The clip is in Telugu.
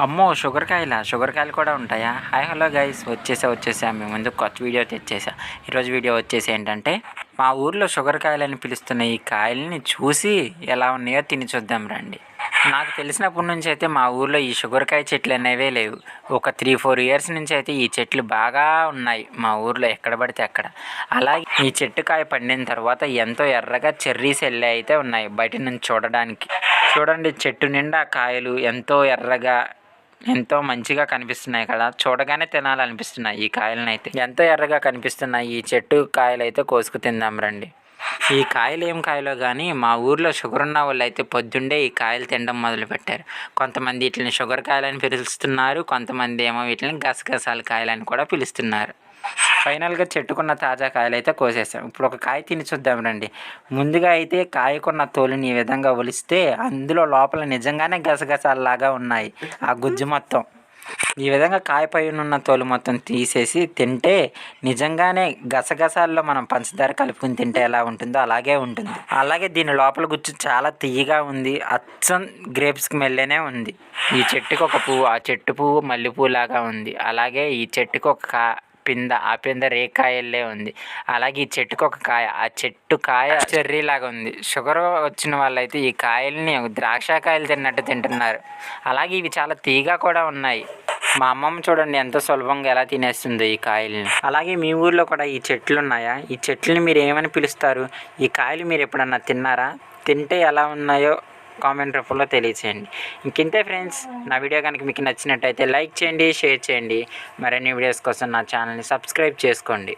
అమ్మో! షుగర్ కాయలు కూడా ఉంటాయా? హాయ్ హలో గైస్ వచ్చేసా మీ ముందుకు కొత్త వీడియో తెచ్చేసా. ఈరోజు వీడియో వచ్చేసి ఏంటంటే మా ఊర్లో షుగర్ కాయలని పిలుస్తున్న ఈ కాయల్ని చూసి ఎలా ఉన్నాయో తిని చూద్దాం రండి. నాకు తెలిసినప్పటి నుంచి అయితే మా ఊర్లో ఈ షుగర్ కాయ చెట్లు అనేవే లేవు. ఒక 3-4 ఇయర్స్ నుంచి అయితే ఈ చెట్లు బాగా ఉన్నాయి మా ఊర్లో ఎక్కడ పడితే అక్కడ. అలాగే ఈ చెట్టు కాయ పండిన తర్వాత ఎంతో ఎర్రగా చెర్రీస్ ఎల్లి అయితే ఉన్నాయి బయట నుంచి చూడడానికి. చూడండి చెట్టు నిండా కాయలు ఎంతో ఎర్రగా ఎంతో మంచిగా కనిపిస్తున్నాయి కదా, చూడగానే తినాలనిపిస్తున్నాయి ఈ కాయలనైతే. ఎంతో ఎర్రగా కనిపిస్తున్నాయి ఈ చెట్టు కాయలు అయితే కోసుకు తిందాం రండి. ఈ కాయలు ఏం కాయలో కానీ మా ఊర్లో షుగర్ ఉన్న వాళ్ళు అయితే పొద్దుండే ఈ కాయలు తినడం మొదలుపెట్టారు. కొంతమంది వీటిని షుగర్ కాయలని పిలుస్తున్నారు, కొంతమంది ఏమో వీటిని గసగసాల కాయలని కూడా పిలుస్తున్నారు. ఫైనల్గా చెట్టుకున్న తాజా కాయలు అయితే కోసేసాం. ఇప్పుడు ఒక కాయ తిని చూద్దాం రండి. ముందుగా అయితే కాయకున్న తోలుని ఈ విధంగా ఒలిస్తే అందులో లోపల నిజంగానే గసగసాలలాగా ఉన్నాయి ఆ గుజ్జు మొత్తం. ఈ విధంగా కాయ పైన ఉన్న తోలు మొత్తం తీసేసి తింటే నిజంగానే గసగసాల్లో మనం పంచదార కలుపుకుని తింటే ఎలా ఉంటుందో అలాగే ఉంటుంది. అలాగే దీని లోపల గుజ్జు చాలా తీయగా ఉంది, అచ్చం గ్రేప్స్కి మెల్లనే ఉంది. ఈ చెట్టుకి ఒక పువ్వు, ఆ చెట్టు పువ్వు మల్లెపూ లాగా ఉంది. అలాగే ఈ చెట్టుకి ఒక పింద, ఆ పింద రేకాయల్లే ఉంది. అలాగే ఈ చెట్టుకు ఒక కాయ, ఆ చెట్టు కాయ చెర్రీ లాగా ఉంది. షుగర్ వచ్చిన వాళ్ళైతే ఈ కాయల్ని ద్రాక్ష కాయలు తిన్నట్టు తింటున్నారు. అలాగే ఇవి చాలా తీగా కూడా ఉన్నాయి. మా అమ్మమ్మ చూడండి ఎంత సులభంగా ఎలా తినేస్తుందో ఈ కాయల్ని. అలాగే మీ ఊర్లో కూడా ఈ చెట్లు ఉన్నాయా? ఈ చెట్లని మీరు ఏమని పిలుస్తారు? ఈ కాయలు మీరు ఎప్పుడన్నా తిన్నారా? తింటే ఎలా ఉన్నాయో కామెంట్ రూపంలో తెలియచేయండి. ఇంకింతే ఫ్రెండ్స్, నా వీడియో కనుక మీకు నచ్చినట్టయితే లైక్ చేయండి, షేర్ చేయండి. మరిన్ని వీడియోస్ కోసం నా ఛానల్ని సబ్స్క్రైబ్ చేసుకోండి.